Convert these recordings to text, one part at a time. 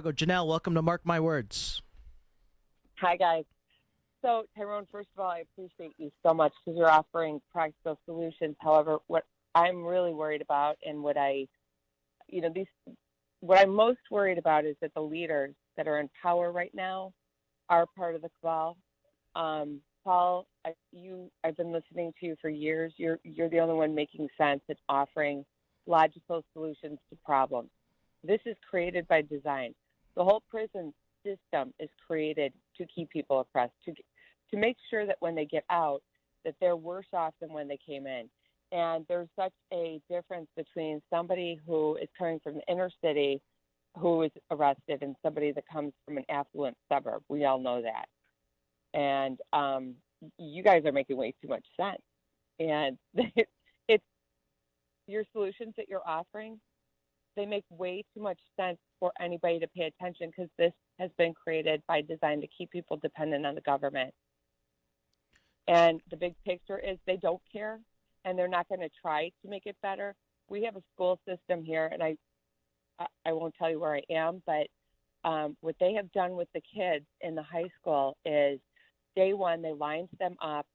Janelle, welcome to Mark My Words. Hi, guys. So, Tyrone, first of all, I appreciate you so much because you're offering practical solutions. However, what I'm really worried about and what I'm most worried about is that the leaders that are in power right now are part of the cabal. Paul, I've been listening to you for years. You're the only one making sense and offering logical solutions to problems. This is created by design. The whole prison system is created to keep people oppressed, to make sure that when they get out, that they're worse off than when they came in. And there's such a difference between somebody who is coming from the inner city who is arrested and somebody that comes from an affluent suburb. We all know that. And you guys are making way too much sense. And it's your solutions that you're offering, they make way too much sense for anybody to pay attention because this has been created by design to keep people dependent on the government. And the big picture is they don't care, and they're not going to try to make it better. We have a school system here, and I won't tell you where I am, but what they have done with the kids in the high school is day one, they lined them up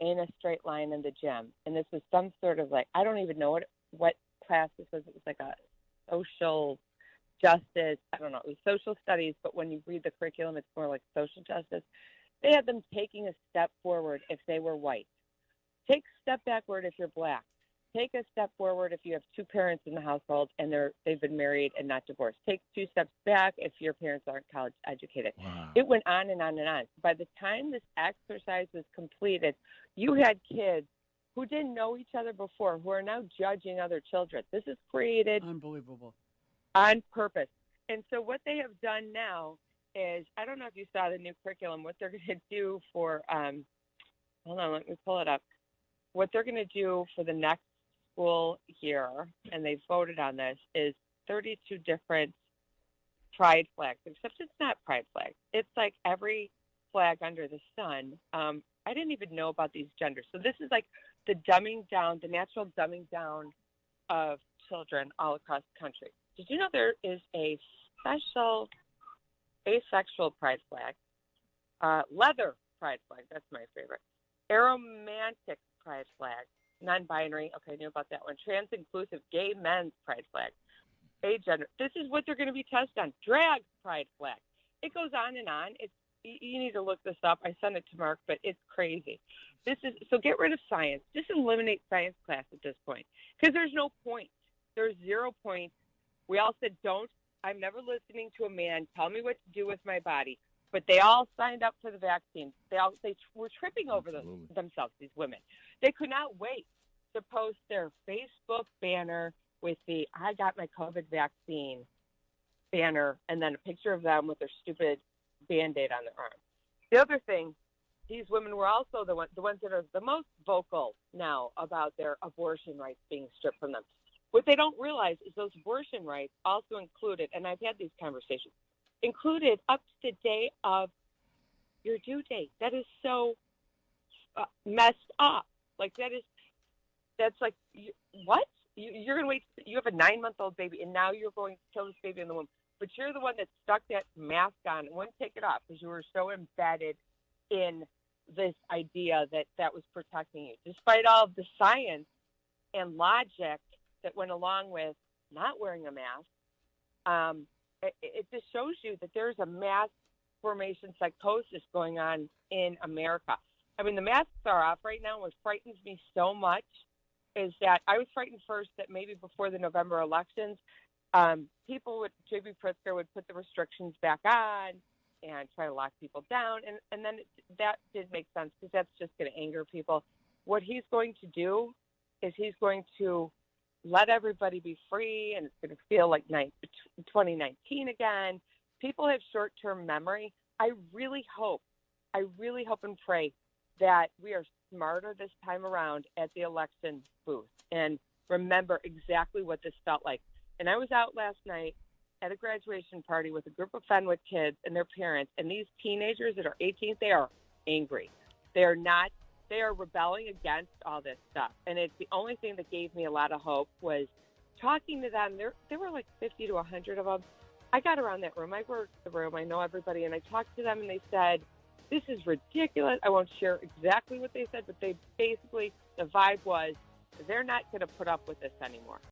in a straight line in the gym. And this was some sort of I don't even know what class this was. It was like a social justice. I don't know. It was social studies, but when you read the curriculum, it's more like social justice. They had them taking a step forward if they were white. Take a step backward if you're black. Take a step forward if you have two parents in the household and they've been married and not divorced. Take two steps back if your parents aren't college educated. Wow. It went on and on and on. By the time this exercise was completed, you had kids who didn't know each other before who are now judging other children. This is created Unbelievable. on purpose. And so what they have done now is, I don't know if you saw the new curriculum, what they're going to do for, hold on, let me pull it up. What they're going to do for the next school year, and they voted on this, is 32 different pride flags, except it's not pride flags. It's like every flag under the sun. I didn't even know about these genders. So this is like the dumbing down, the natural dumbing down of children all across the country. Did you know there is a special asexual pride flag, leather pride flag, that's my favorite, aromantic pride flag, non-binary, okay, I knew about that one, trans-inclusive gay men's pride flag, agender. This is what they're going to be tested on. Drag pride flag. It goes on and on. You need to look this up. I sent it to Mark, but it's crazy. So get rid of science. Just eliminate science class at this point because there's no point. There's 0 point. We all said don't. I'm never listening to a man tell me what to do with my body. But they all signed up for the vaccine. They were tripping over themselves, these women. They could not wait to post their Facebook banner with the I got my COVID vaccine banner and then a picture of them with their stupid Band-Aid on their arm. The other thing, these women were also the ones that are the most vocal now about their abortion rights being stripped from them. What they don't realize is those abortion rights also included, and I've had these conversations, included up to the day of your due date. That is so messed up. That's like, what? You're going to wait. You have a 9-month-old baby, and now you're going to kill this baby in the womb. But you're the one that stuck that mask on and wouldn't take it off because you were so embedded in this idea that was protecting you. Despite all of the science and logic that went along with not wearing a mask, it just shows you that there's a mass formation psychosis going on in America. I mean, the masks are off right now. What frightens me so much is that I was frightened first that maybe before the November elections, J.B. Pritzker would put the restrictions back on and try to lock people down. And then that did make sense because that's just going to anger people. What he's going to do is he's going to let everybody be free, and it's going to feel like 2019 again. People have short-term memory. I really hope and pray that we are smarter this time around at the election booth and remember exactly what this felt like. And I was out last night at a graduation party with a group of Fenwick kids and their parents, and these teenagers that are 18, they are angry. They are rebelling against all this stuff. And it's the only thing that gave me a lot of hope was talking to them. There were like 50 to 100 of them. I got around that room. I worked the room. I know everybody. And I talked to them, and they said, this is ridiculous. I won't share exactly what they said, but they basically, the vibe was, they're not going to put up with this anymore.